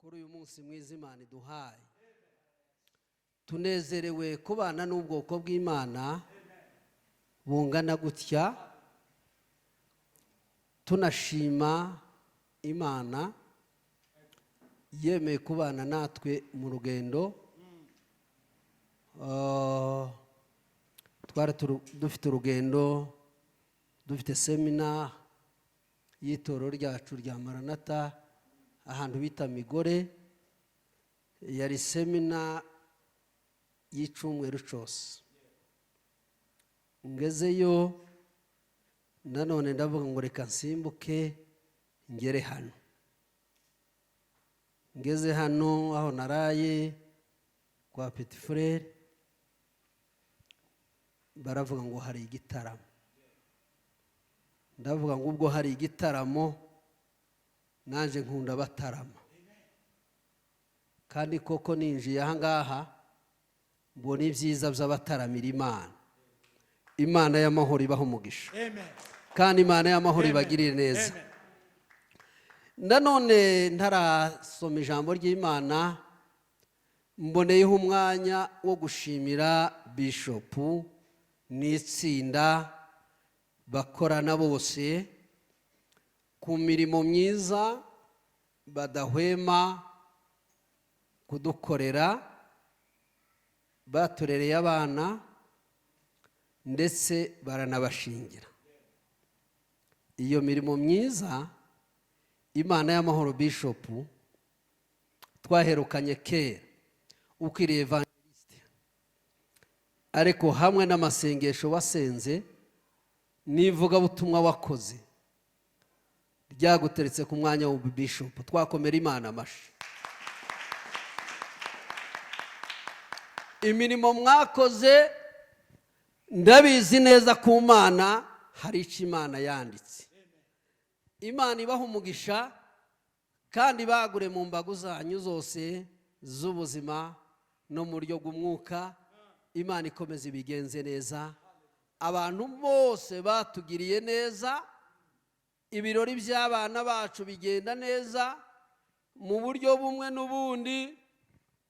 kuri uyu munsi mwiza Imana iduhaye. Tunezerewe kubana n'ubwoko bw'Imana bungana gutya, tunashima Imana yemeye kubana natwe mu rugendo. Twari dufite urugendo, dufite semina y'itorero ryacu rya Maranatha ahantu bita Migore. Yari semina y'icumweru cyose. Ngezeyo nanone ndavuga ngo reka nsimbuke ngere hano. Ngeze hano aho naraye kwa Petit Frere, baravuga ngo hari igitaramo. Ndavuga ngo ubwo hari igitaramo nanje nkunda batarama, kandi koko ninjiye aha ngaha mbona ibyiza by'abataramira Imana. Imana y'amahoro ibaho umugisha, kandi Imana y'amahoro ibagirire neza. Nanone ntarasoma ijambo ry'Imana, mboneyeho umwanya wo gushimira Bishop n'itsinda bakorana bose ku mirimo myiza badahwema kudukorera. Baturereye abana ndetse baranabashingira. Iyo mirimo myiza Imana y'amahoro Bishop twaherukanye kera ukiriye evangeliste, ariko hamwe n'amasengesho wasenze n'ivugabutumwa wakoze ryaguteretse ku mwanya wa Bishop. Twakomera Imana amashi. Imirimo mwakoze ndabizi neza ku Mana hari icyo Imana yanditse. Imana ibaha umugisha, kandi bagure mu mbago zanyu zose z'ubuzima no mu buryo bw'umwuka. Imana ikomeze ibigenze neza. Abantu bose batugiriye neza, ibirori by'abana bacu bigenda neza mu buryo bumwe n'ubundi,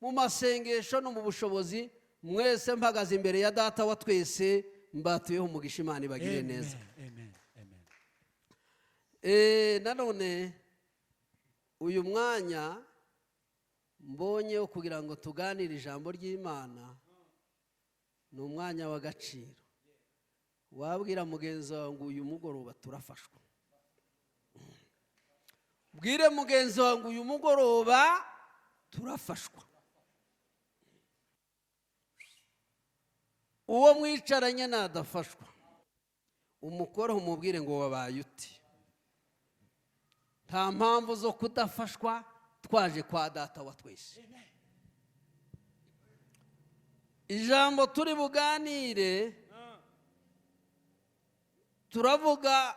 mu masengesho no mu bushobozi. Mwese mpagaze imbere ya Data wa twese mbatuyeho umugisha. Imana ibagire neza. Nanone uyu mwanya mbonyeho kugira ngo tuganire ijambo ry'Imana ni umwanya w'agaciro. Wabwira mugenzi wawe ngo uyu mugoroba turafashwa. Bwire mugenzi wawe ngo uyu mugoroba turafashwa. Uwo mwicaranye nadafashwa, umukoreho umubwire ngo wabaye uti. Nta mpamvu zo kudafashwa, twaje kwa Data wa twese. Ijambo turi buganire, turavuga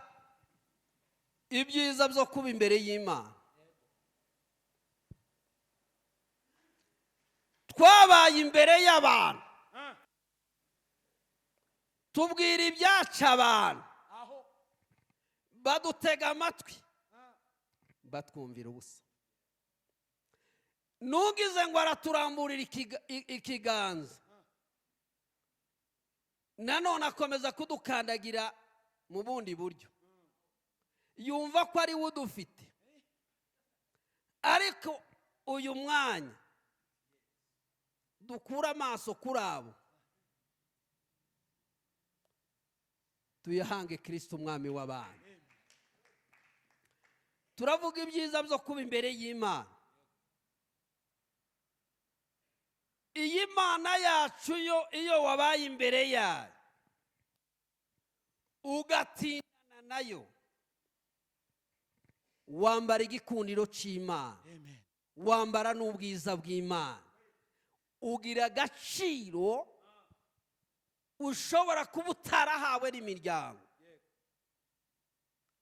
ibyiza byo kuba imbere y'Imana. Twabaye imbere y'abantu, tubwira ibyaca abantu, badutega amatwi batwumvira ubusa. Nugize ngo araturamburira ikiganza, nanone akomeza kudukandagira mu bundi buryo. Yumva ko ari we udufite, ariko uyu mwanya dukura amaso kuri abo, tuyahange Kristo umwami w'abana. Turavuga ibyiza byo kuba imbere y'Imana. Iyi Mana yacu iyo wabaye imbere yayo ugatindana nayo, wambara igikundiro cy'Imana, wambara n'ubwiza bw'Imana, ugira agaciro ushobora kuba utarahawe n'imiryango.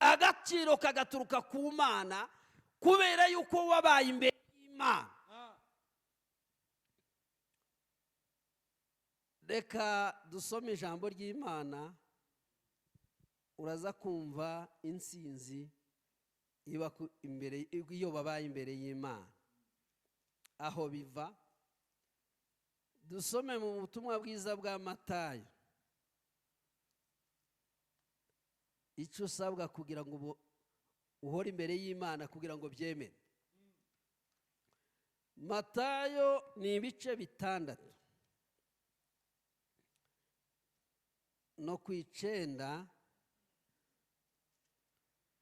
Agaciro kagaturuka ku Mana kubera yuko wabaye imbere y'Imana. Reka dusome ijambo ry'Imana, uraza kumva insinzi iba imbere iyo babaye imbere y'Imana. aho biva. Dusome mu butumwa bwiza bwa Matayo. Icyo usabwa kugira ngo uhore imbere y'Imana kugira ngo byemere. Matayo ni ibice 6 no ku 9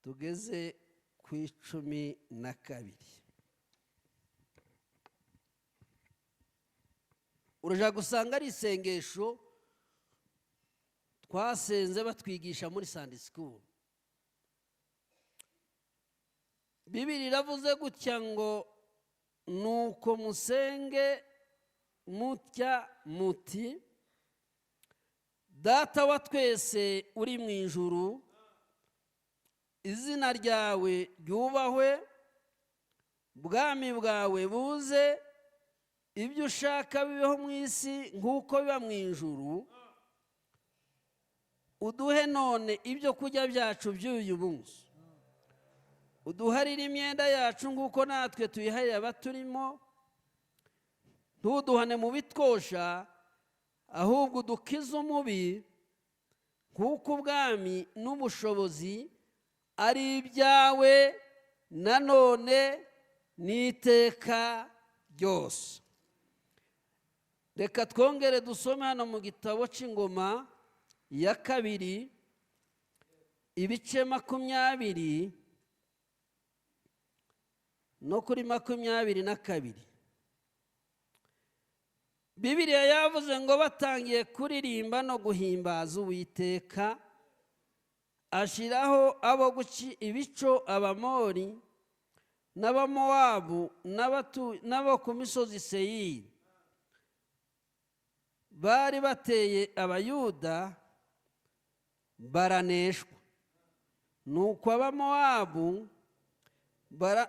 tugeze ku 12. Uraja gusanga ari isengesho twasenze batwigisha muri Sunday school. Bibiri iravuze gutya ngo nuko musenge mutya muti: Data wa twese uri mu ijuru, izina ryawe ryubahwe, bwami bwawe buze, ibyo ushaka bibeho mu isi nk'uko biba mu ijuru. Uduhe none ibyo kurya byacu by'uyu munsi. Uduharire imyenda yacu nk'uko natwe tuyiharira abaturimo. Ntuduhane mu bitwosha, ahubwo udukize umubi, kuko ubwami n'ubushobozi ari ibyawe nanone n'iteka ryose. Reka twongere dusome hano mu gitabo cy'Ingoma ya 2 ibice 20 no kuri 22. Bibiliya yavuze ngo batangiye kuririmba no guhimbaza Uwiteka, ashiraho abo guci ibico Abamori n'Abamowabu n'abo ku misozi Seyiri. Bari bateye Abayuda baraneshwa. Nuko Abamowabu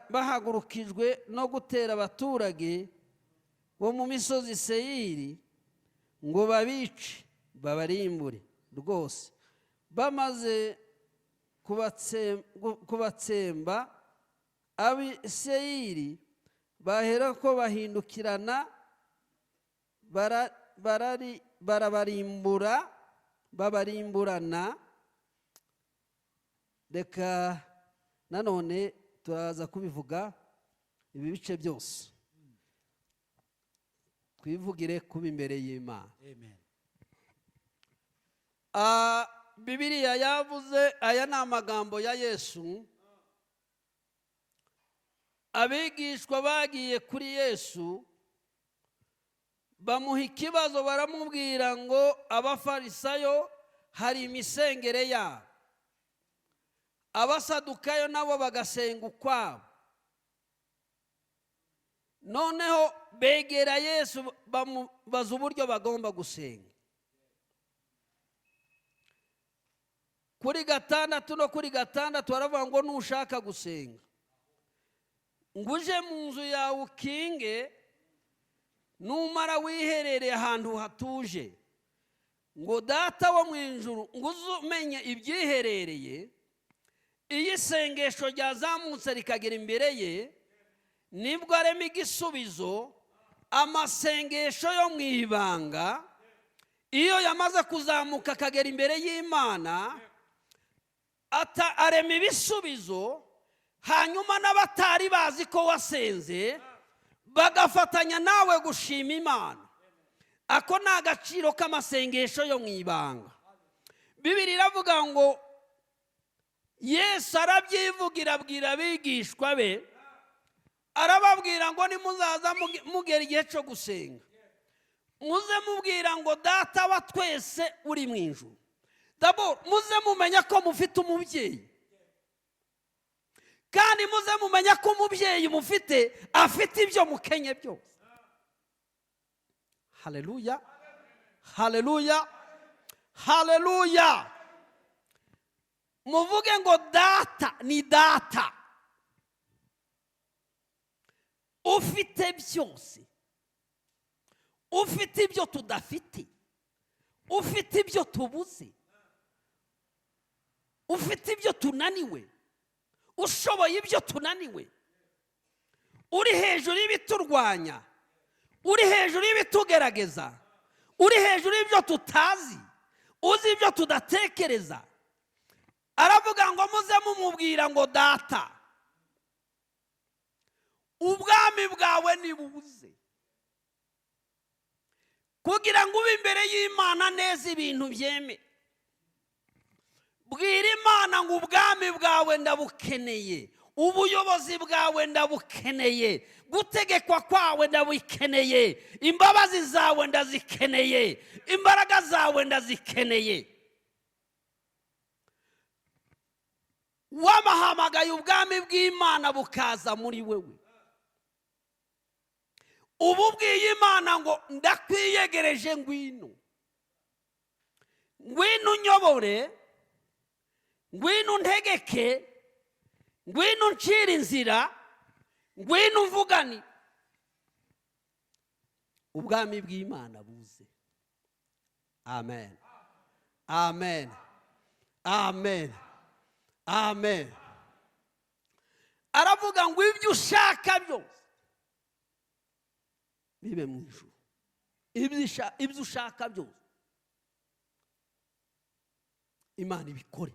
bahagurukijwe no gutera abaturage bo mu misozi Seyiri ngo babice babarimbure rwose. Bamaze kubatsemba, ab'i Seyiri baherako bahindukirana babarimburana. Reka nanone turaza kubivuga ibi bice byose, twivugire kuba imbere y'Imana. Amen. Bibiliya yavuze, aya ni amagambo ya Yesu. Abigishwa bagiye kuri Yesu bamuha ikibazo, baramubwira ngo Abafarisayo hari imisengere yabo, Abasadukayo nabo bagasenga ukwabo. Noneho begera Yesu bamubaza uburyo bagomba gusenga. Kuri 6 no kuri 6 baravuga ngo nushaka gusenga ngo uje mu nzu yawe ukinge, numara wiherereye ahantu hatuje, ngo Data wo mu ijuru ngo uzumenye ibyiherereye. Iyi sengesho ryazamutse rikagera imbere ye, nibwo arema igisubizo. Amasengesho yo mu ibanga iyo yamaze kuzamuka akagera imbere y'Imana, arema ibisubizo, hanyuma n'abatari bazi ko wasenze bagafatanya nawe gushima Imana. Ako ni agaciro k'amasengesho yo mu ibanga. Bibiliya iravuga ngo Yesu arabyivugira, abwira abigishwa be, arababwira ngo nimuzaza mugera igihe cyo gusenga, muze mubwira ngo Data wa twese uri mu ijuru. D'abord muze mumenya ko mufite umubyeyi, kandi muze mumenya ko umubyeyi mufite afite ibyo mukenye byose. Haleluya, haleluya, haleluya. Muvuge ngo Data ni Data ufite byose, ufite ibyo tudafite, ufite ibyo tubuze, ufite ibyo tunaniwe, ushoboye ibyo tunaniwe, uri hejuru y'ibiturwanya, uri hejuru y'ibitugerageza, uri hejuru y'ibyo tutazi, uzi ibyo tudatekereza. Aravuga ngo muze mumubwira ngo data, ubwami bwawe nibuze. Kugira ngo ube imbere y'Imana neza ibintu byeme, bwira Imana ngo ubwami bwawe ndabukeneye, ubuyobozi bwawe ndabukeneye, gutegekwa kwawe ndabukeneye, imbabazi zawe ndazikeneye, imbaraga zawe ndazikeneye. Wamahamagaye ubwami bw'Imana bukaza muri wewe. Ubu bwiye Imana ngo ndakwiyegereje, ngwino, ngwino unyobore, ngwino untegeke, ngwino uncire inzira, ngwino umvugani. Ubwami bw'Imana buze. Amen, amen, amen, amen. Aravuga ngo ibyo ushaka byose bibe mu ijuru, ibyo ushaka byose Imana ibikore.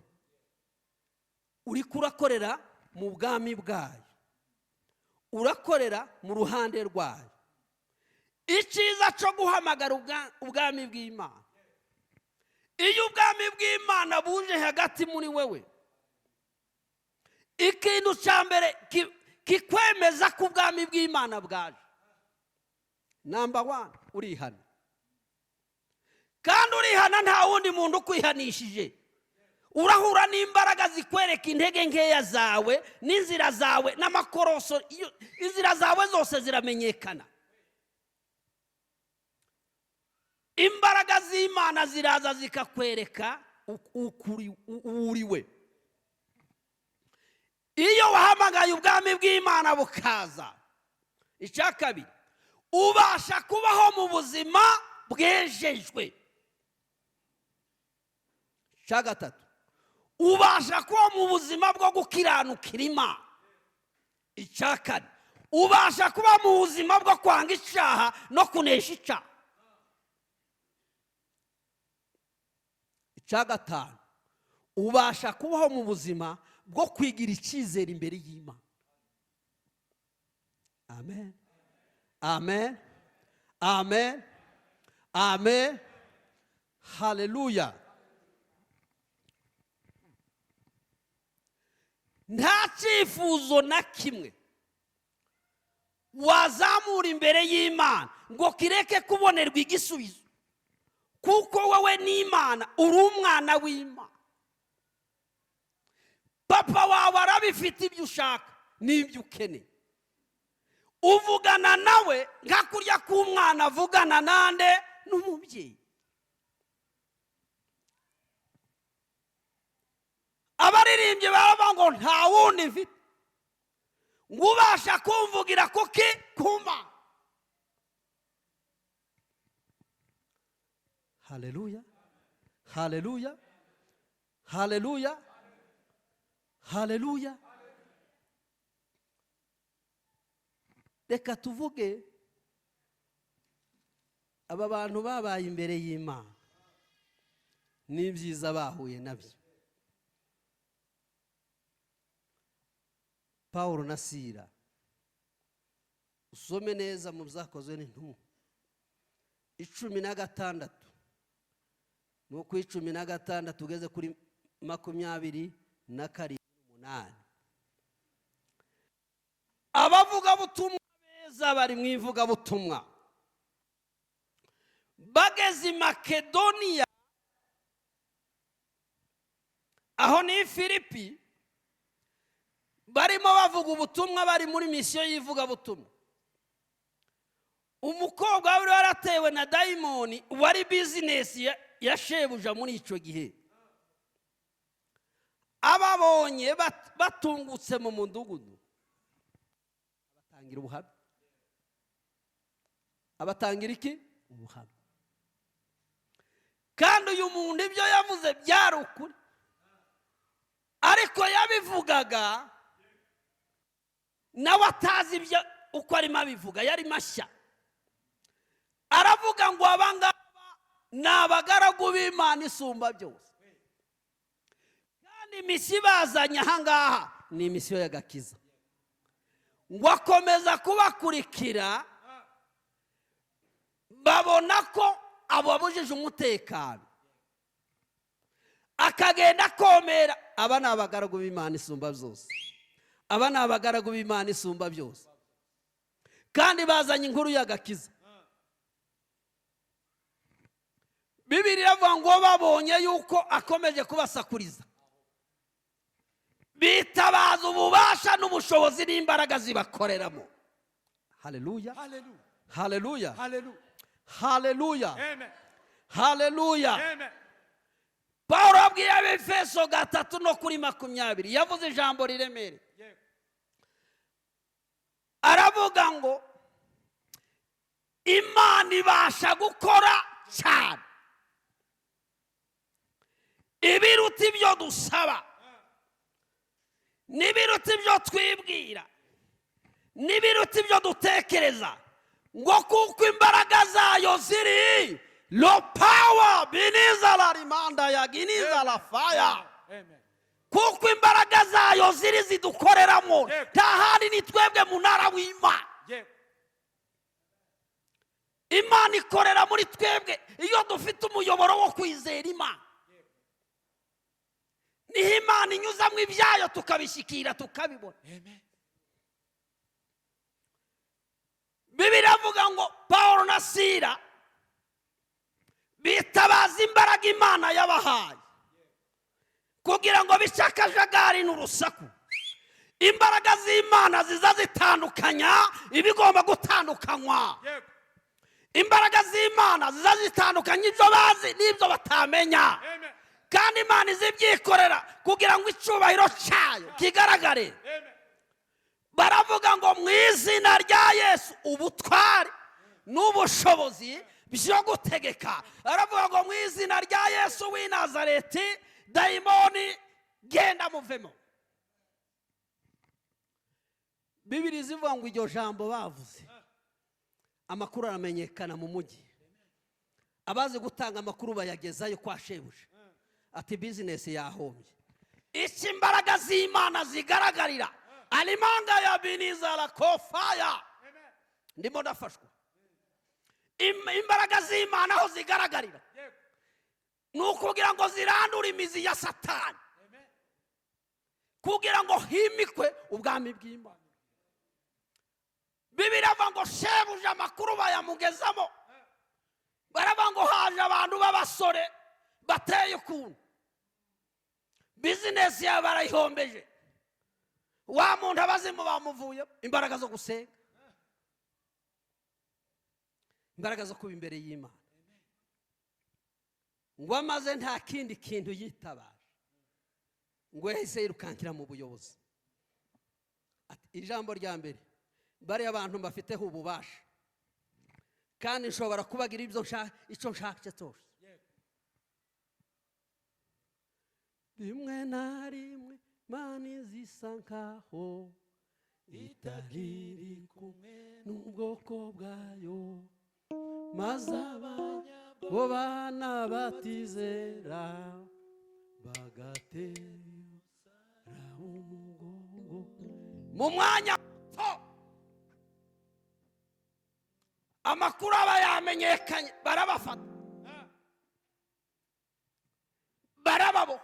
Uri kurakorera mu bwami bwayo, urakorera mu ruhande rwayo. Icyiza cyo guhamagara ubwami bw'Imana, iyo ubwami bw'Imana buje hagati muri wewe, ikintu cya mbere kikwemeza ko ubwami bw'Imana bwaje, number 1, urihana. Kandi urihana nta wundi muntu ukwihanishije. Urahura n'imbaraga zikwereka intege nkeya zawe n'inzira zawe n'amakoroso, inzira zawe zose ziramenyekana. Imbaraga z'Imana ziraza zikakwereka uriwe. Iyo wahamagaye ubwami bw'Imana bukaza, icya kabiri, ubasha kubaho mu buzima bwejejwe. Icya gatatu, ubasha kuba mu buzima bwo gukiranukira Imana. Icya kane, ubasha kuba mu buzima bwo kwanga icyaha no kunesha icyaha. Icya gatanu, ubasha kubaho mu buzima bwo kwigira icyizere imbere y'Imana. Amen, amen, amen, amen, haleluya. Nta cyifuzo na kimwe wazamura imbere y'Imana ngo kireke kubonerwa igisubizo, kuko wowe n'Imana uri umwana w'Imana. Papa wawe arabifite ibyo ushaka n'ibyo ukeneye. Uvugana nawe nka kurya k'umwana avugana nande n'umubyeyi. Abaririmbye baba ngo nta wundi mfite ngo ubasha kumvugira kuki kuma. Haleluya, haleluya, haleluya, haleluya. Reka tuvuge aba bantu babaye imbere y'Imana n'ibyiza bahuye nabyo. Paulo na Sila, usome neza mu byakozwe n'intumwa 16 nuko 16 ugeze kuri 27. Abavuga butumwa beza bari mu ivuga butumwa bageze Makedoniya, aho ni Filipi, barimo bavuga ubutumwa, bari muri misiyo yivuga butumwa. Umukobwa wari waratewe na dayimoni wari business ya shebuja muri icyo gihe, ababonye batungutse mu mudugudu abatangira ubuhamya. Abatangira iki? Ubuhamya. Kandi uyu muntu ibyo yavuze byari ukuri, ariko yabivugaga nawe atazi ibyo uko arimo abivuga, yari mashya. aravuga ngo abangaba ni abagaragu b'Imana isumba byose, kandi imisiyo bazanye ahangaha ni imisiyo y'agakiza. Ngo akomeza kubakurikira, babona ko ababujije umutekano, akagenda akomera. Aba ni abagaragu b'Imana isumba byose, aba ni abagaragu b'Imana isumba byose, kandi bazanye inkuru y'agakiza. Bibiliya iravuga ngo babonye yuko akomeje kubasakuriza, bitabaza ububasha n'ubushobozi n'imbaraga zibakoreramo. Haleluya, haleluya, haleluya, haleluya. Pawulo abwiye Abefeso 3:20 yavuze ijambo riremereye. Aravuga ngo Imana ibasha gukora cyane ibiruta ibyo dusaba, n'ibiruta ibyo twibwira, n'ibiruta ibyo dutekereza, ngo kuko imbaraga zayo ziri lo power biniza la rimanda ya giniza la fire. Kuko imbaraga zayo ziri zidukoreramo, nta handi ni twebwe munara w'Imana. Imana ikorera muri twebwe iyo dufite umuyoboro wo kwizera Imana. Niho Imana inyuzamo ibyayo tukabishyikira tukabibona. Bibiliya avuga ngo Pawulo na Sila bitabaza imbaraga Imana yabahaye kugira ngo bice akajagari n'urusaku. Imbaraga z'Imana ziza zitandukanya ibigomba gutandukanywa. Imbaraga z'Imana ziza zitandukanya ibyo bazi n'ibyo batamenya. Kandi Imana izibyikorera kugira ngo icyubahiro cyayo kigaragare. Baravuga ngo mu izina rya Yesu ubutware n'ubushobozi byo gutegeka. Baravuga ngo mu izina rya Yesu w'i Nazareti dayimoni genda muvemo. Bibiliya ivuga ngo iryo jambo bavuze amakuru aramenyekana mu mujyi. Abazi gutanga amakuru bayagezayo kwa shebuja, ati business yahombye. Iki imbaraga z'Imana zigaragarira alimanga ya biniza la kofaya. Ndimo ndafashwa. Imbaraga z'Imana aho zigaragarira nukugira ngo zirandure imizi ya Satani, kugira ngo himikwe ubwami bw'Imana. Bibiliya ivuga ngo shebuja amakuru bayamugezamo. Baravuga ngo haje abantu b'abasore bateye ukuntu, business yabo barayihombeje. Wa muntu abazimu bamuvuye, imbaraga zo gusenga, imbaraga zo kuba imbere y'Imana. Ngo amaze nta kindi kintu yitabaje, ngo yahise yirukankira mu buyobozi. Ijambo rya mbere, bari abantu bafiteho ububasha, kandi nshobora kubagira icyo nshaka cyose. Rimwe na rimwe Imana zisa nkaho itahiri kumwe n'ubwoko bwayo, maze bo bana batizera bagatera umugongo. Mu mwanya amakuru aba yamenyekanye, barabafata barababo.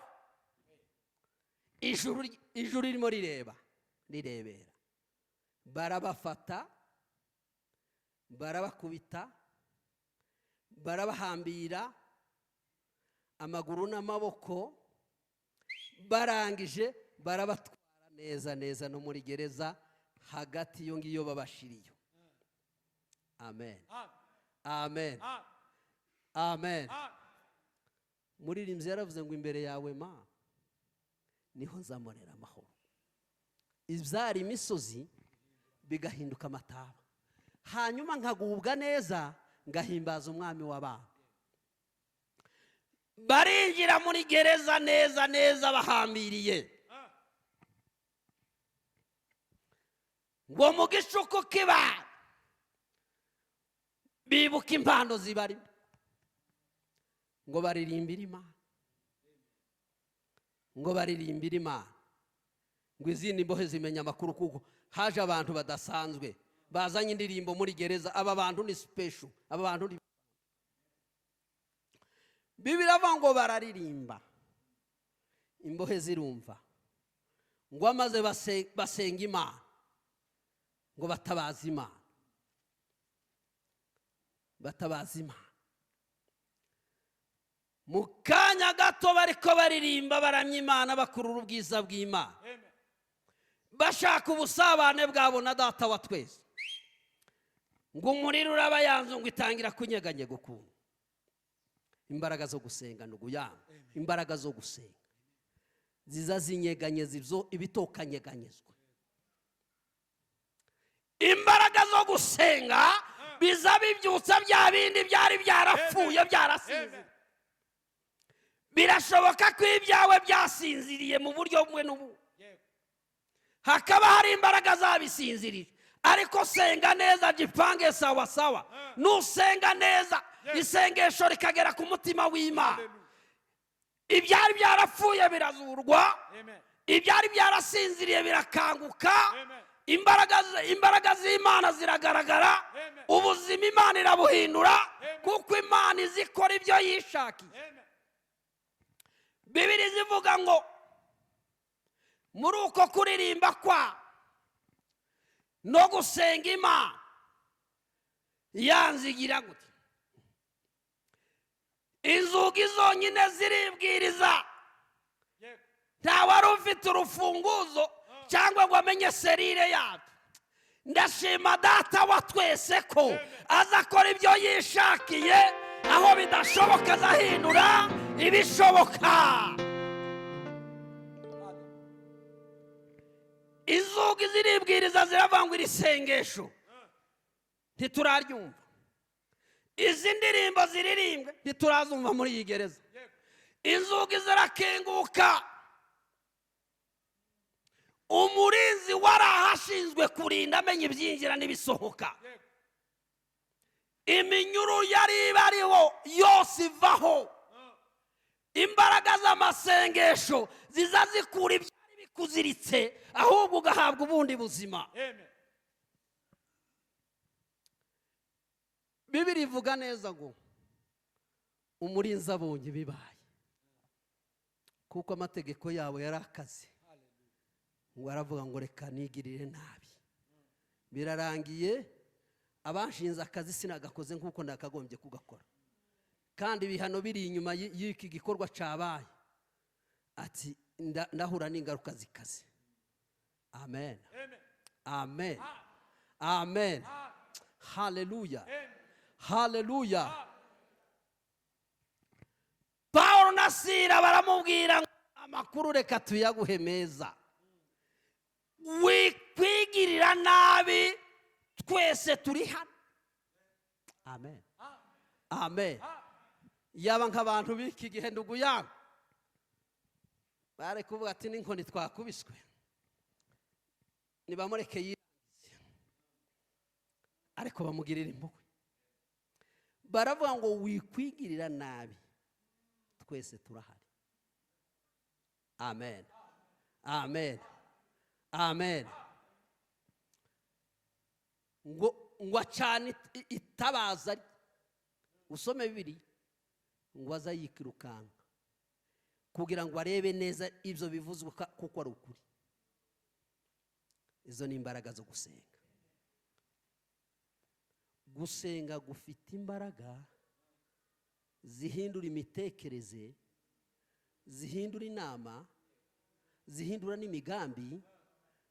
Ijuru ririmo rirebera, barabafata, barabakubita, barabahambira amaguru n'amaboko. Barangije barabatwara neza no muri gereza hagati yo ngiyo babashiriyo. Amen, amen, amen. Muririmbyi yaravuze ngo imbere yawe ma niho nzamurera amahoro. Ibyari imisozi bigahinduka amataba, hanyuma nkagubwa neza ngahimbaza umwami w'abantu. Barinjira muri gereza neza bahambiriye, ngo mu gicuku kiba bibuka impano zibarimo ngo baririmbire Imana, ngo baririmbire Imana, ngo izindi mbohe zimenya amakuru kuko haje abantu badasanzwe bazanye indirimbo muri gereza. Aba bantu ni special, aba bantu ni Bibiliya avuga ngo bararirimba, imbohe zirumva, ngo amaze basenga Imana, ngo batabaza Imana, batabaza Imana. Mu kanya gato bariko baririmba baramya Imana, bakurura ubwiza bw'Imana, bashaka ubusabane bwabo na Data wa twese. Ngo umuriro urabayanze, ngo itangira kunyeganyega ukuntu. Imbaraga zo gusenga nuguyanga, imbaraga zo gusenga ziza zinyeganyeza ibyo ibitokanyeganyezwa. Imbaraga zo gusenga biza bibyutsa bya bindi byari byarapfuye byarasinziriye. Birashoboka ko ibyawe byasinziriye mu buryo bumwe n'ubu, hakaba hari imbaraga zabisinzirije, ariko senga neza, gipange sawa sawa. Nusenga neza, isengesho rikagera ku mutima w'Imana, ibyari byarapfuye birazurwa, ibyari byarasinziriye birakanguka, imbaraga z'Imana ziragaragara, ubuzima Imana irabuhindura, kuko Imana izikora ibyo yishakiye. Bibiliya zivuga ngo muri uko kuririmba kwa no gusenga Imana yanzigira gute, inzugi zonyine ziribwiriza, nta wari ufite urufunguzo cyangwa ngo amenye serire yacu. Ndashima Data wa twese ko azakora ibyo yishakiye, aho bidashoboka azahindura ibishoboka. Inzugi ziribwiriza ziravangura isengesho ntituraryumva, izi ndirimbo ziririmbwe ntiturazumva muri iyi gereza. Inzugi zirakenguka, umurinzi warahashinzwe kurinda amenya ibyinjira n'ibisohoka. Iminyuru yari ibariho yose ivaho, imbaraga z'amasengesho ziza zikura ibyari bikuziritse, ahubwo ugahabwa ubundi buzima. Bibiliya ivuga neza ngo umurinzi abonye bibaye, kuko amategeko yabo yari akazi, ngo aravuga ngo reka nigirire nabi. Birarangiye, abanshinze akazi sinagakoze nk'uko ndakagombye kugakora, kandi ibihano biri inyuma y'iki gikorwa cyabaye, ati ndahura n'ingaruka zikaze. Amen, amen, amen, haleluya, haleluya. Pawulo na Sila baramubwira ngo amakuru reka tuyaguhe meza, wikwigirira nabi, twese turi hano. Amen, amen. Yaba nk'abantu b'iki gihe nduguyanga bare kuvuga ati n'inkoni twakubiswe nibamureke yirangize, ariko bamugirira impuhwe. Baravuga ngo wikwigirira nabi, twese turahari. Amen, amen, amen. ngo acane itabaza, usome Bibiliya, ngo aza yikirukanga kugira ngo arebe neza ibyo bivuzwe kuko ari ukuri. Izo ni imbaraga zo gusenga. Gusenga gufite imbaraga zihindura imitekerereze, zihindura inama, zihindura n'imigambi,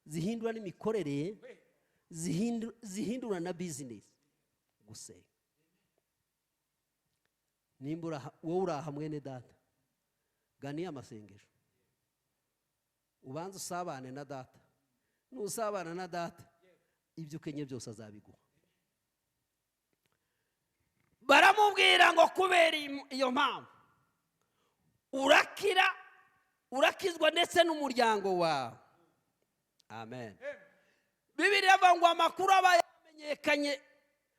zihindura n'imikorere, zihindura na business. Gusenga nimbura wowe uraha mwene data, ganiye amasengesho, ubanza usabane na Data. Nusabana na Data, ibyo ukenye byose azabiguha. Baramubwira ngo kubera iyo mpamvu urakizwa ndetse n'umuryango wawe. Amen. Bibiliya ivuga ngo amakuru aba yamenyekanye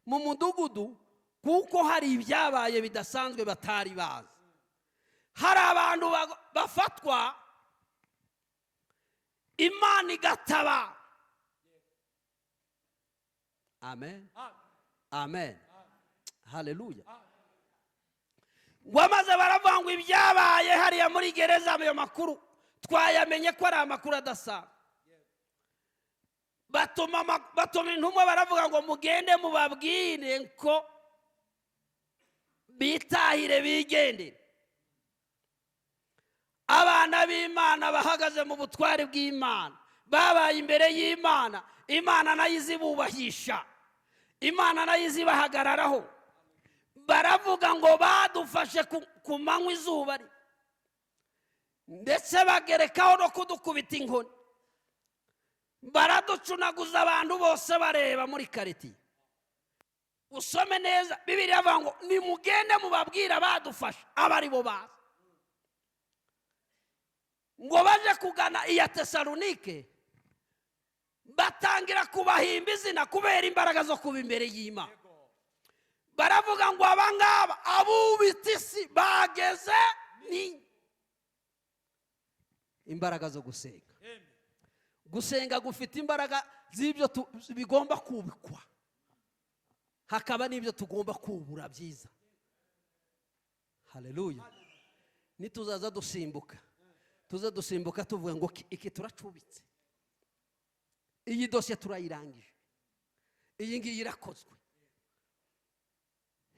mu mudugudu, kuko hari ibyabaye bidasanzwe batari bazi. Hari abantu bafatwa Imana igataba. Amen. Amen. Haleluya. Wamaze baravuga ngo ibyabaye hariya muri gereza, ayo makuru twayamenye ko ari amakuru adasanzwe. Batuma intumwa baravuga ngo mugende mubabwire ko bitahire bigendere. Abana b'Imana bahagaze mu butware bw'Imana, babaye imbere y'Imana, Imana nayo izibubahisha, Imana nayo izibahagararaho. Baravuga ngo badufashe ku manywa izuba ndetse bagerekaho no kudukubita inkoni, baraducunaguza abantu bose bareba muri karitiye. Usome neza Bibiliya avuga ngo nimugende mubabwira badufashe, aba ari bo baza. Ngo baje kugana iya Tesalonike, batangira kubahimba izina kubera imbaraga zo kuba imbere y'Imana. Baravuga ngo abangaba abubita isi bageze ni imbaraga zo gusenga. Gusenga gufite imbaraga z'ibyo bigomba kubikwa, hakaba n'ibyo tugomba kubura byiza. Haleluya. Nituzaza dusimbuka, tuza dusimbuka tuvuga ngo iki turacubitse, iyi dosiye turayirangije, iyi ngiyi irakozwe.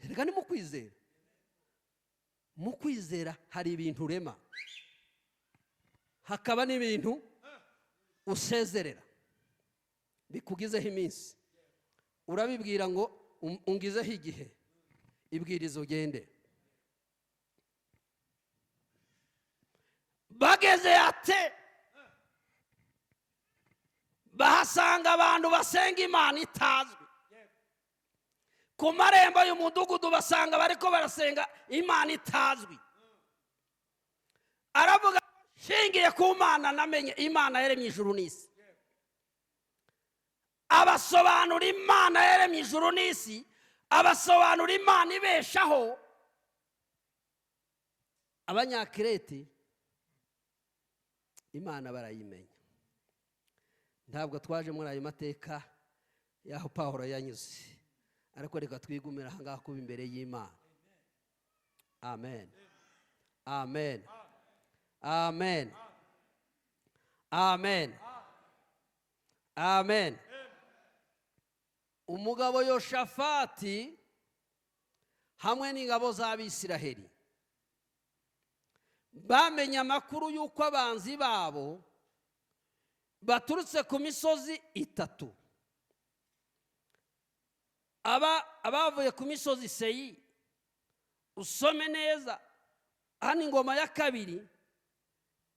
Reka ni mu kwizera. Mu kwizera hari ibintu urema, hakaba n'ibintu usezerera bikugizeho iminsi. Urabibwira ngo ungizeho igihe, ibwiriza ugende. Bageze ate bahasanga abantu basenga Imana itazwi. Ku marembo y'umudugudu basanga bariko barasenga Imana itazwi. Aravuga shingiye ku Mana namenye Imana yaremye ijuru n'isi. Abasobanura Imana yaremye ijuru n'isi, abasobanura Imana ibeshaho. Abanyakirete Imana barayimenya. Ntabwo twaje muri ayo mateka yaho Pawulo yanyuze, ariko reka twigumira ahangaha kuba imbere y'Imana. Amen. Amen. Amen. Amen. Amen. Umugabo Yoshafati hamwe n'ingabo z'Abisiraheli bamenye amakuru y'uko abanzi babo baturutse ku misozi itatu. Abavuye ku misozi Seyi, usome neza hano ingoma ya kabiri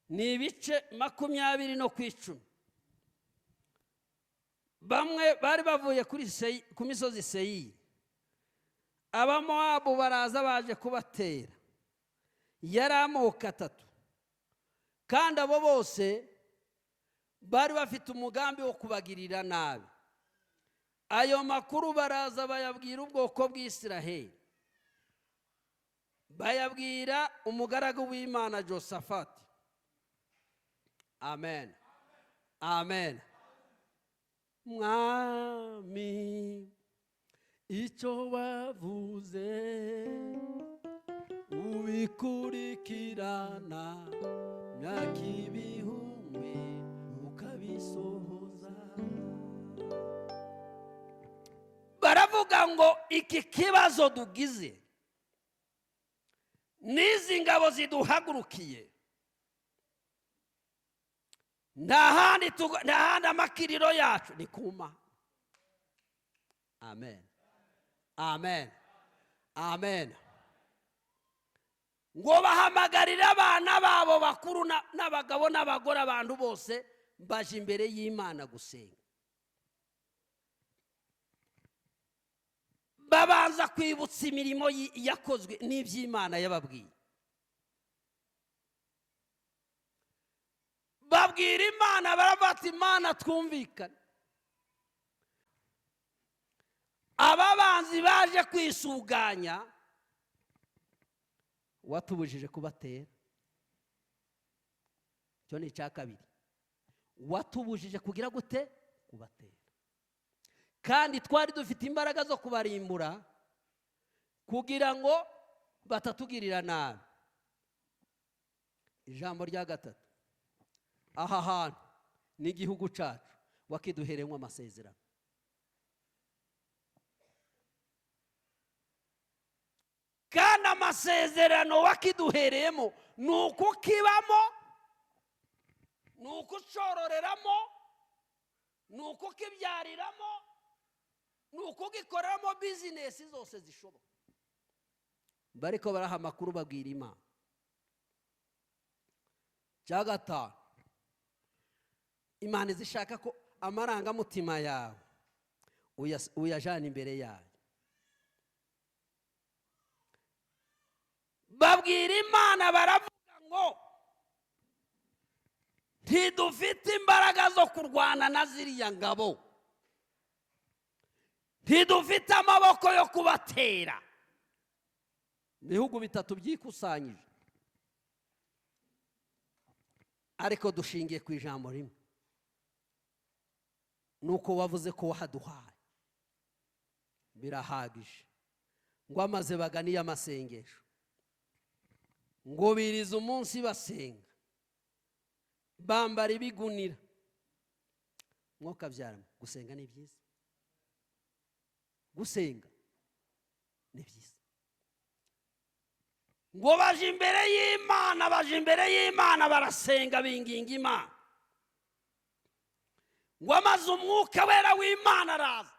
ni ibice 20-10. Bamwe bari bavuye ku misozi Seyi, Abamowabu baraza baje kubatera. Yari amoko atatu, kandi abo bose bari bafite umugambi wo kubagirira nabi. Ayo makuru baraza bayabwira ubwoko bw'Isiraheli, bayabwira umugaragu w'Imana Josafati. Amen. Amen. Mwami icyo wavuze ubikurikirana myaka ibihumbi ukabisohoza. Baravuga ngo iki kibazo dugize n'izi ngabo ziduhagurukiye, nta handi amakiriro yacu ni kuma. Amen. Amen. Amen. Ngo bahamagarire abana babo bakuru n'abagabo n'abagore, abantu bose baje imbere y'Imana gusenga. Babanza kwibutsa imirimo yakozwe n'iby'Imana yababwiye. Babwira Imana, barabata Imana twumvikane. Ababanzi abanzi baje kwisuganya watubujije kubatera. Cyo ni icya kabiri, watubujije kugira gute? Kubatera. Kandi twari dufite imbaraga zo kubarimbura kugira ngo batatugirira nabi. Ijambo rya gatatu, aha hantu n'igihugu cyacu wakiduheremo amasezerano. Kandi amasezerano wakiduheremo ni uko kibamo, ni uko ucororeramo, ni uko kibyariramo, ni uko gikoreramo bizinesi zose zishoboka. Bariko baraha amakuru babwira Imana. Cya gatanu, Imana zishaka ko amarangamutima yawe uyajana imbere yayo. Babwira Imana baravuga ngo ntidufite imbaraga zo kurwana na ziriya ngabo, ntidufite amaboko yo kubatera. Ibihugu bitatu byikusanyije, ariko dushingiye ku ijambo rimwe, nuko wavuze ko wahaduhaye birahagije. Ngo amaze baganiye amasengesho, ngo biriza umunsi basenga, bambara ibigunira. Mwuka byaramo, gusenga ni byiza, gusenga ni byiza. Ngo baje imbere y'Imana, baje imbere y'Imana barasenga binginga Imana. Ngo amaze umwuka wera w'Imana araza.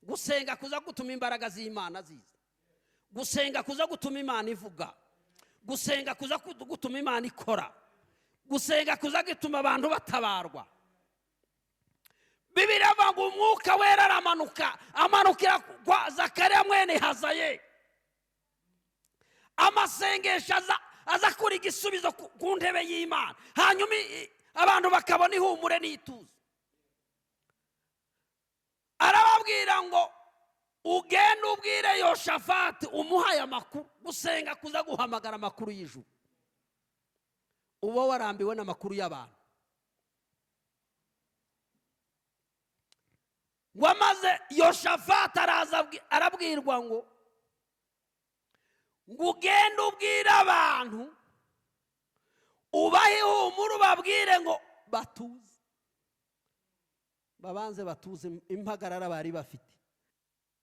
Gusenga kuza gutuma imbaraga z'Imana ziza, gusenga kuza gutuma Imana ivuga, gusenga kuza gutuma Imana ikora, gusenga kuza gutuma abantu batabarwa. Bibiliya ivuga ngo umwuka wera aramanuka, amanukira kwa Zakariya mwene Hazaye. Amasengesho aza kuri igisubizo ku ntebe y'Imana, hanyuma abantu bakabona ihumure n'ituze. Arababwira ngo ugende ubwire Yoshafati umuhaye amakuru. Gusenga kuza guhamagara amakuru y'ijuru, uba warambiwe n'amakuru y'abantu. Ngo amaze Yoshafati araza arabwirwa ngo ugende ubwire abantu, ubahe ihumure, ubabwire ngo batuze, babanze batuze impagarara bari bafite.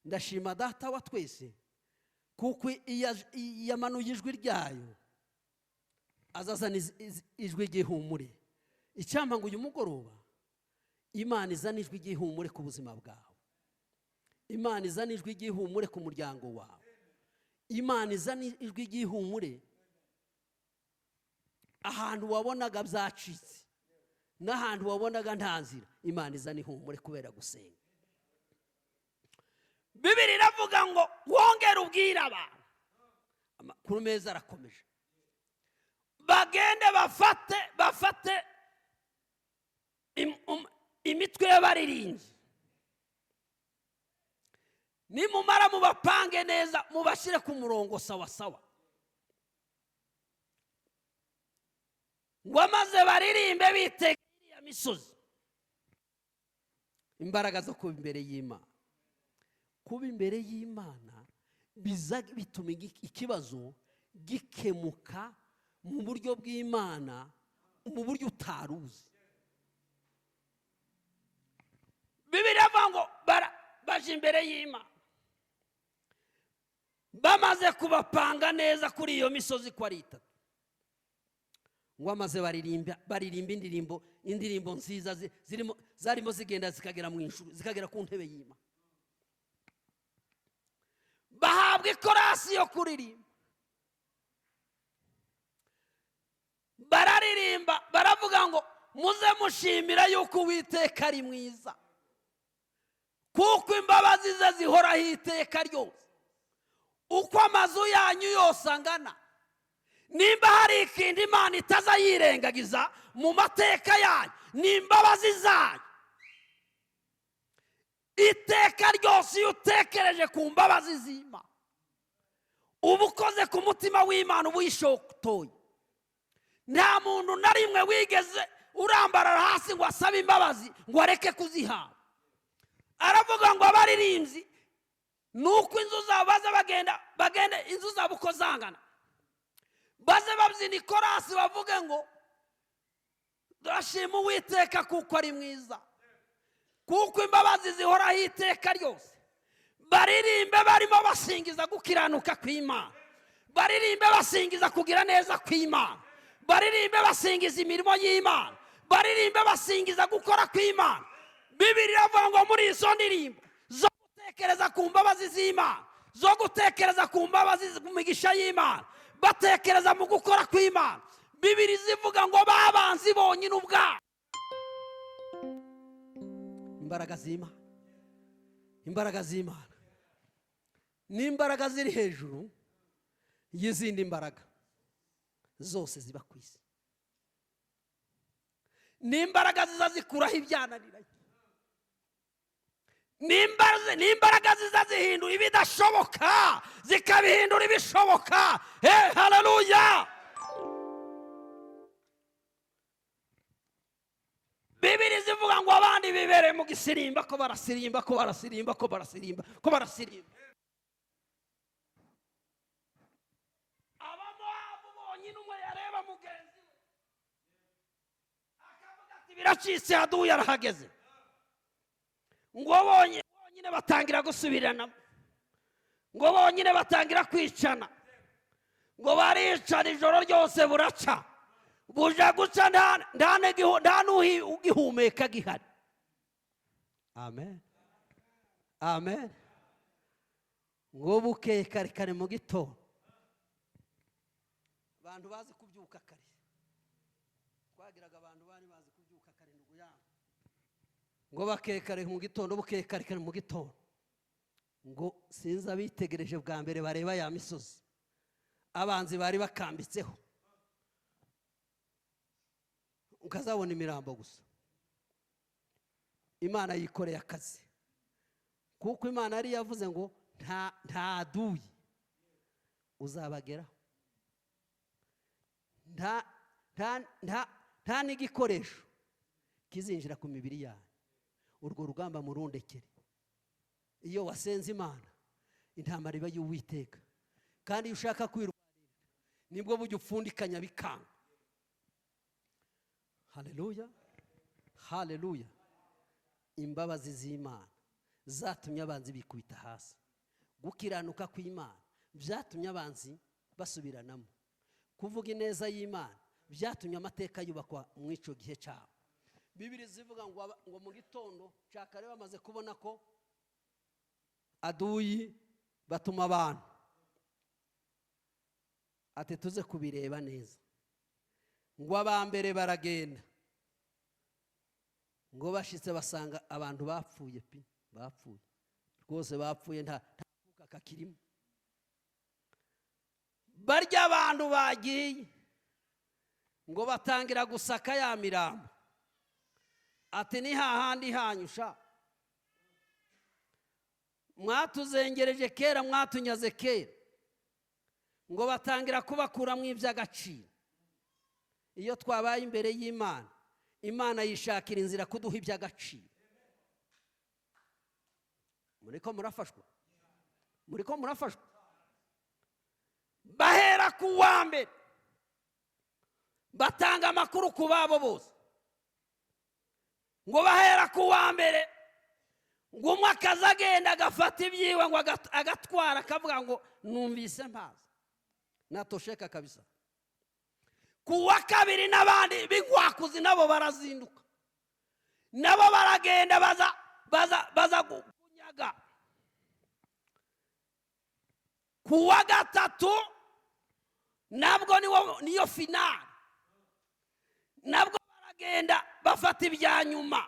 Ndashima Data wa twese kuko yamanuye ijwi ryayo, azazana ijwi ry'ihumure. Icyampa ngo uyu mugoroba Imana izana ijwi ry'ihumure ku buzima bwawe, Imana izana ijwi ry'ihumure ku muryango wawe, Imana izana ijwi ry'ihumure ahantu wabonaga byacitse n'ahantu wabonaga nta nzira. Imana izana ihumure kubera gusenga. Bibiliya iravuga ngo wongere ubwire abantu. Amakuru meza arakomeje, bagende bafate imitwe y'abaririmbyi, nimumara mubapange neza, mubashyire ku murongo sawa sawa. Ngo amaze baririmbe bitegeye iya misozi. Imbaraga zo kuba imbere y'Imana, kuba imbere y'Imana biza bituma ikibazo gikemuka mu buryo bw'Imana, mu buryo utaruzi. Bibiliya ivuga ngo baje imbere y'Imana, bamaze kubapanga neza kuri iyo misozi ko ari itatu. Ngo amaze baririmba indirimbo nziza zarimo zigenda zikagera mu ijuru, zikagera ku ntebe y'Imana. Bahabwa ikorasi yo kuririmba, bararirimba, baravuga ngo muze mushimira yuko Uwiteka ari mwiza, kuko imbabazi ze zihoraho iteka ryose. Uko amazu yanyu yose angana, nimba hari ikindi Imana itaza yirengagiza mu mateka yanyu, ni imbabazi zanyu. Iteka ryose iyo utekereje ukoresheje ku mbabazi z'Imana, uba ukoze ku mutima w'Imana, uba uyishotoye. Nta muntu na rimwe wigeze urambarara hasi ngo asabe imbabazi ngo areke kuzihawe. Aravuga ngo abaririmbyi nuko inzu zabo baze bagende inzu zabo uko zangana, baze babyina ikorasi bavuge ngo turashima Uwiteka kuko ari mwiza, kuko imbabazi zihoraho iteka ryose. Baririmbe barimo basingiza gukiranuka kw'Imana, baririmbe basingiza kugira neza kw'Imana, baririmbe basingiza imirimo y'Imana, baririmbe basingiza gukora kw'Imana. Bibiliya iravuga ngo muri izo ndirimbo zo gutekereza ku mbabazi z'Imana, zo gutekereza ku mbabazi ku migisha y'Imana, batekereza mu gukora kw'Imana, Bibiliya zivuga ngo babanzi bonyine ubwabo. Imbaraga z'Imana, imbaraga z'Imana ni imbaraga ziri hejuru y'izindi mbaraga zose ziba ku isi. Ni imbaraga ziza zikuraho ibyananiranye, ni imbaraga ziza zihindura ibidashoboka zikabihindura ibishoboka. Haleluya! Bibiliya zivuga ngo abandi bibereye mu gisirimba ko barasirimba, ko barasirimba, ko barasirimba, ko barasirimba. Abamoabu bonyine umwe yareba mugenzi we akavuga ati biracitse, haduye arahageze. Ngo bonyine batangira gusubiranamo, ngo bonyine batangira kwicana, ngo baricana ijoro ryose buraca, buja guca nta n'ugihumeka gihari. Amen, amen. Ngo bukeye kare kare mu gitondo, abantu bazi kubyuka kare, twagiraga abantu bari bazi kubyuka kare n'uguyanga. Ngo bakeye kare mu gitondo, bukeye kare kare mu gitondo, ngo sinzi abitegereje bwa mbere bareba ya misozi abanzi bari bakambitseho, ukazabona imirambo gusa. Imana yikoreye akazi, kuko Imana yari yavuze ngo nta duyi uzabageraho, nta n'igikoresho kizinjira ku mibiri yanyu. Urwo rugamba murundekere. Iyo wasenze Imana, intambara iba y'Uwiteka, kandi iyo ushaka kwirwanira nibwo buryo upfundikanya bikanga. Haleluya, haleluya. Imbabazi z'Imana zatumye abanzi bikubita hasi, gukiranuka kw'Imana byatumye abanzi basubiranamo, kuvuga ineza y'Imana byatumye amateka yubakwa mu ico gihe cyabo. Bibiliya zivuga ngo mu gitondo cya kare bamaze kubona ko aduyi batuma abantu ati tuze kubireba neza. Ngo abambere baragenda, ngo bashitse basanga abantu bapfuye pi, bapfuye rwose, bapfuye nta kuka kakirimo. Barya abantu bagiye, ngo batangira gusaka ya mirambo, ati ni hahandi hanyusha, mwatuzengereje kera, mwatunyaze kera. Ngo batangira kubakuramo iby'agaciro. Iyo twabaye imbere y'Imana, Imana yishakira inzira kuduha iby'agaciro. Muriko murafashwa, muriko murafashwa. Bahera ku wa mbere batanga amakuru ku babo bose. Ngo bahera ku wa mbere, ngo umwe akazagenda agafata ibyiwe, ngo agatwara akavuga ngo numvise mpaza, natosheka kabisa. Ku wa kabiri n'abandi bigwakuzi nabo barazinduka, nabo baragenda baza kunyaga. Ku wa gatatu nabwo niyo finale, nabwo baragenda bafata ibya nyuma.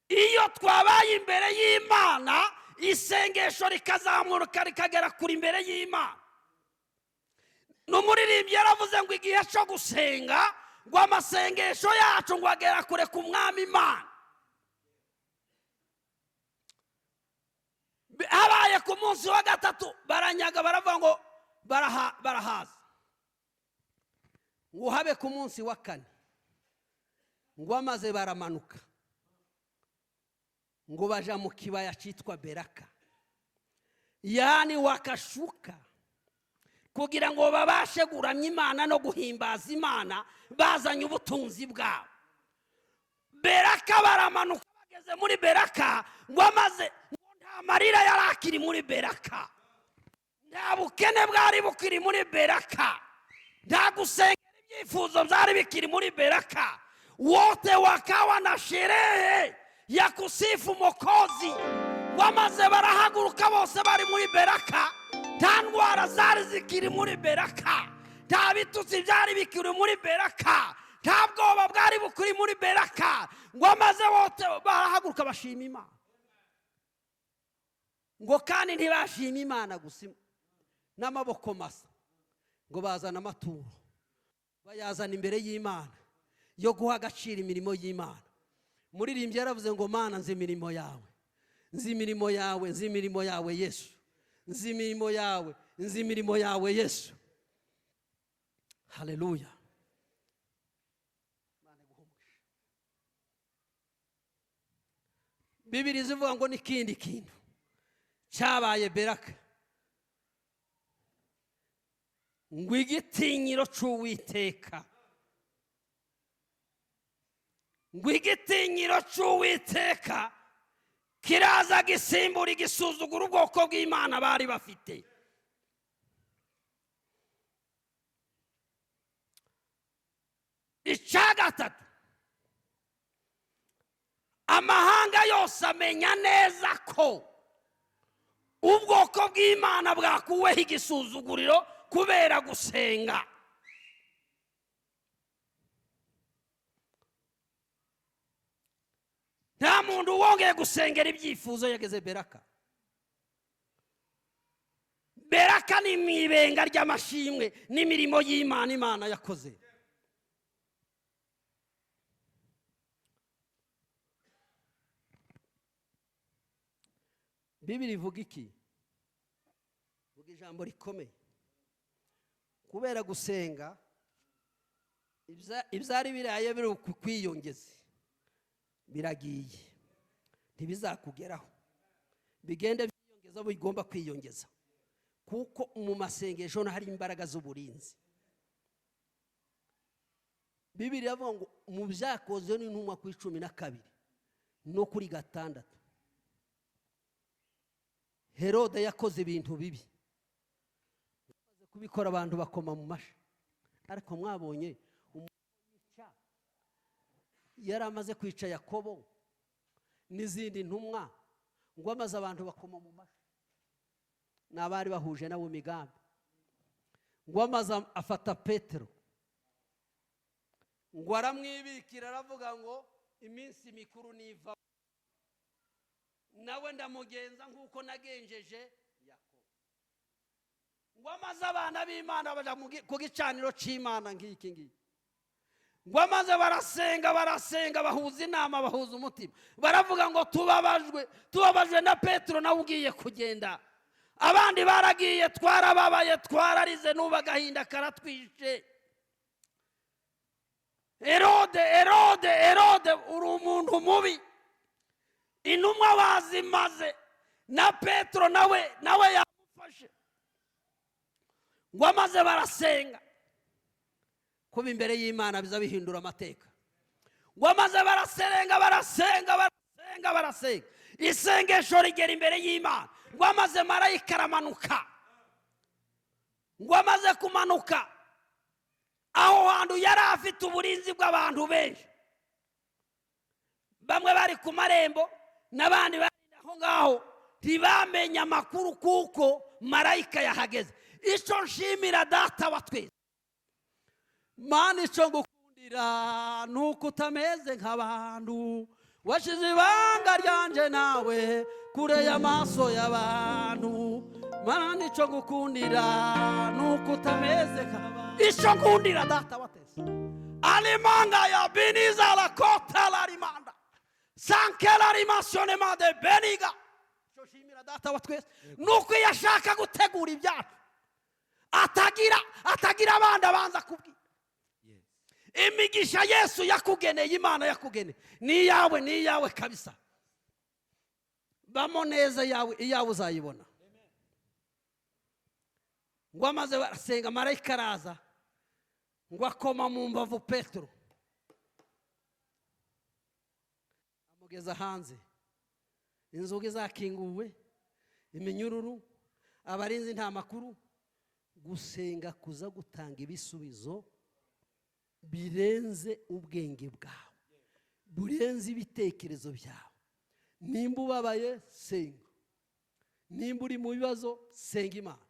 Iyo twabaye imbere y'Imana, isengesho rikazamuka rikagera kuri imbere y'Imana. N'umuririmbyi yaravuze ngo igihe cyo gusenga, ngo amasengesho yacu ngo agera kure ku Mwami Imana. munsi wa gatatu baranyaga baravuga ngo barahaza. Ngo habe ku munsi wa kane ngo amaze baramanuka ngo baja mu kibaya cyitwa Beraka, yani wakashuka, kugira ngo babashe guramya Imana no guhimbaza Imana bazanye ubutunzi bwabo. Beraka baramanuka, bageze muri Beraka ngo amaze, ngo nta marira yarakiri muri Beraka, nta bukene bwari bukiri muri Beraka, nta gusengera ibyifuzo byari bikiri muri Beraka. Wote wakawa na sherehe ya kusifu Mwokozi. Wamaze barahaguruka bose bari muri Beraka, nta ndwara zari zikiri muri Beraka, nta bitutsi byari bikiri muri Beraka, nta bwoba bwari bukuri muri Beraka. Ngo amaze wote barahaguruka bashima Imana. Ngo kandi ntibashima Imana gusa n'amaboko masa, ngo bazana amaturo bayazana imbere y'Imana yo guha agaciro imirimo y'Imana. Muririmbyi yaravuze ngo Mana nzi imirimo yawe, nzi imirimo yawe, nzi imirimo yawe Yesu, nzi imirimo yawe, nzi imirimo yawe Yesu. Haleluya. Bibiri zivuga ngo n'ikindi kintu cyabaye Beraka, ngo igitinyiro cy'Uwiteka, ngo igitinyiro cy'Uwiteka kiraza gisimbura igisuzugura ubwoko bw'Imana bari bafite. Icya gatatu, amahanga yose amenya neza ko ubwoko bw'Imana bwakuweho igisuzuguriro kubera gusenga. Nta muntu wongeye gusengera ibyifuzo yageze Beraka. Beraka ni mwibenga ry'amashimwe n'imirimo y'Imana Imana yakoze. Bibiri ivuga iki? Vuga ijambo rikomeye. Kubera gusenga ibyari biraye biri kwiyongeza biragiye, ntibizakugeraho, bigende byiyongeza bigomba kwiyongeza, kuko mu masengesho hari imbaraga z'uburinzi. Bibiri yavuga ngo mu byakozwe n'intumwa ku 12 no kuri 6, Herode yakoze ibintu bibi, amaze kubikora abantu bakoma mu mashi. Ariko mwabonye yari amaze kwica Yakobo n'izindi ntumwa, ngo amaze abantu bakoma mu mashi, n'abari bahuje nabo migambi. Ngo amaze afata Petero, ngo aramwibikira, aravuga ngo iminsi mikuru niva nawe ndamugenza nk'uko nagenjeje Yakobo. Ngo amaze abana b'Imana baja ku gicaniro cy'Imana ngiki ngiki, ngo amaze barasenga bahuza inama, bahuza umutima, baravuga ngo tubabajwe na Petero nawe ugiye kugenda, abandi baragiye, twarababaye, twararize, nuba agahinda karatwishe. Herode uri umuntu mubi, intumwa bazimaze, na Petero nawe yamufashe. Ngo amaze barasenga, kuba imbere y'Imana biza bihindura amateka. Ngo amaze barasenga, isengesho rigera imbere y'Imana. Ngo amaze marayika aramanuka, ngo amaze kumanuka aho hantu yari afite uburinzi bw'abantu benshi, bamwe bari ku marembo n'abandi bari aho ngaho, ntibamenye amakuru kuko marayika yahageze. Icyo nshimira Data wa twese, Mana, icyo ngukundira nuko utameze nk'abantu, washize ibanga ryanje nawe kure y'amaso y'abantu. Mana, icyo ngukundira nuko utameze nk'abantu, icyo ngukundira Data wa twese, alimanga ya biniza la kota la rimanda sankela rimasione ma de beniga. Icyo nshimira data wa twese nuko iyo ashaka gutegura ibyacu atagira abandi abanza kubwira. Imigisha Yesu yakugeneye, Imana yakugeneye ni iyawe kabisa. Bamo neza iyawe uzayibona. Ngo amaze barasenga, marayika araza ngo akoma mu mbavu Petero, amugeza hanze. Inzugi zakinguwe, iminyururu, abarinzi nta makuru. Gusenga kuza gutanga ibisubizo birenze ubwenge bwawe, burenze ibitekerezo byawe. Nimba ubabaye, senga. Nimba uri mu bibazo, senga Imana.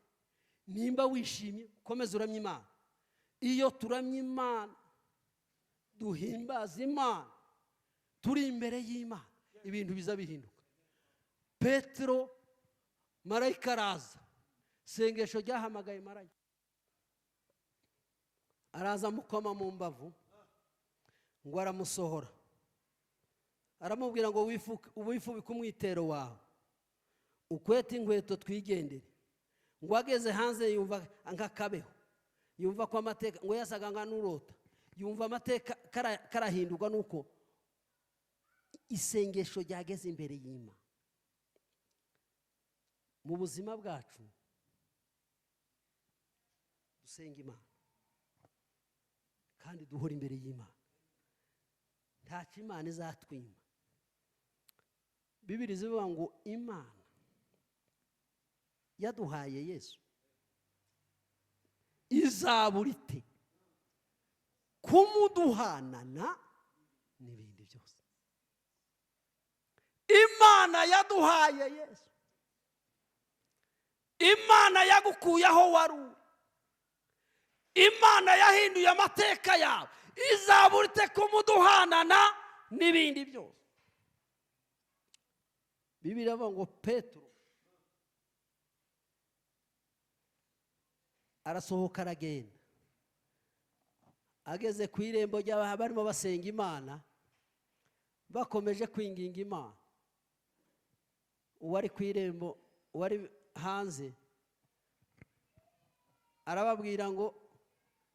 Nimba wishimye, komeza uramye Imana. Iyo turamye Imana, duhimbaza Imana, turi imbere y'Imana, ibintu biza bihinduka. Petero, marayika araza, sengesho ryahamagaye marayika, araza mukoma mu mbavu, ngo aramusohora, aramubwira ngo wifubike umwitero wawe, ukwete inkweto twigendere. Ngo ageze hanze yumva nk'akabeho, yumva ko amateka, ngo yasaga nka n'urota, yumva amateka karahindurwa nuko isengesho ryageze imbere y'Imana. Mu buzima bwacu dusenga Imana kandi duhora imbere y'Imana, ntacyo Imana izatwima. Bibiliya ivuga ngo Imana yaduhaye Yesu, izabura ite kumuduhanana n'ibindi byose. Imana yaduhaye Yesu, Imana yagukuye aho wari uri, Imana yahinduye amateka yawe, izabura ite kumuduhanana n'ibindi byose. Bibiliya ivuga ngo Petero arasohoka aragenda, ageze ku irembo ry'abantu barimo basenga Imana, bakomeje kwinginga Imana. Uwari ku irembo, uwari hanze, arababwira ngo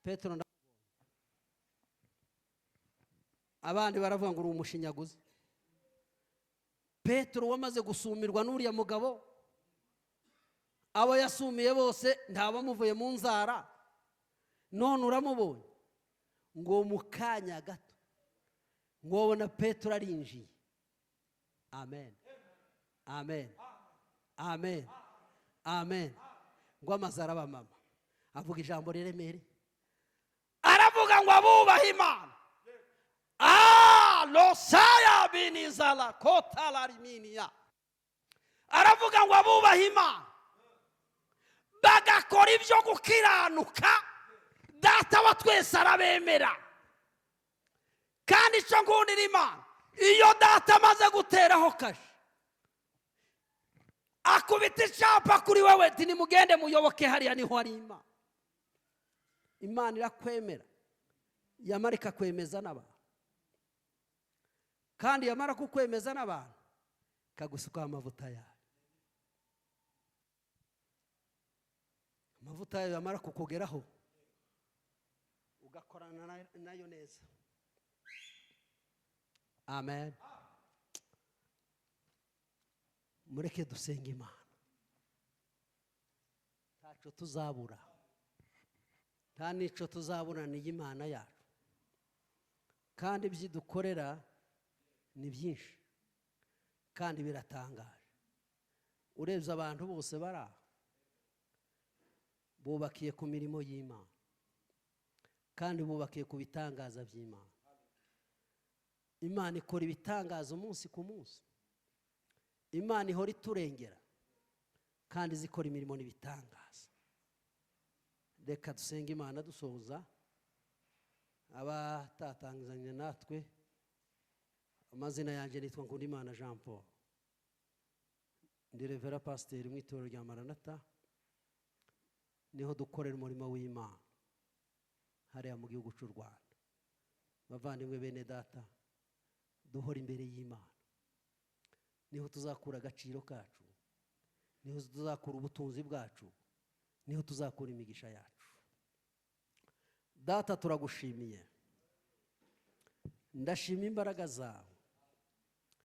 Petero ndakubonye. Abandi baravuga ngo uri umushinyaguzi. Petero wamaze gusumirwa n'uriya mugabo, abo yasumiye bose ntabamuvuye mu nzara, none uramubonye. Ngo mu kanya gato ngo ubona Petero arinjiye. Amen, amen, amen, amen. Ngo amaze arabamama, avuga ijambo riremere, aravuga ngo abubaha Imana. Losaya binizala kotala riminiya, aravuga ngo abubaha Imana bagakora ibyo gukiranuka, data wa twese arabemera. Kandi icyo nkundira Imana, iyo data amaze guteraho kashi, akubita icyapa kuri wewe ati nimugende muyoboke hariya niho hari Imana. Imana irakwemera, yamara ikakwemeza n'abantu, kandi yamara kukwemeza n'abantu ikagusukaho amavuta yayo. Amavuta yayo yamara kukugeraho ugakorana nayo neza. Amen. Mureke dusenga Imana, ntacyo tuzabura, nta n'icyo tuzabura ni Imana yacu. Kandi ibyidukorera ni byinshi kandi biratangaje. Urebye abantu bose bari aho bubakiye ku mirimo y'Imana, kandi bubakiye ku bitangaza by'Imana. Imana ikora ibitangaza umunsi ku munsi. Imana ihora iturengera kandi zikora imirimo n'ibitangaza. Reka dusenga Imana dusoza. Abatatangizanye natwe, amazina yanjye nitwa Nkundimana Jean Paul, ndi Revera Pasiteri mu itorero rya Maranatha. Niho dukorera umurimo w'Imana hariya mu gihugu cy'u Rwanda. Bavandimwe bene data, duhora imbere y'Imana, niho tuzakura agaciro kacu niho tuzakura ubutunzi bwacu, niho tuzakura imigisha yacu. Data turagushimiye, ndashima imbaraga zawe,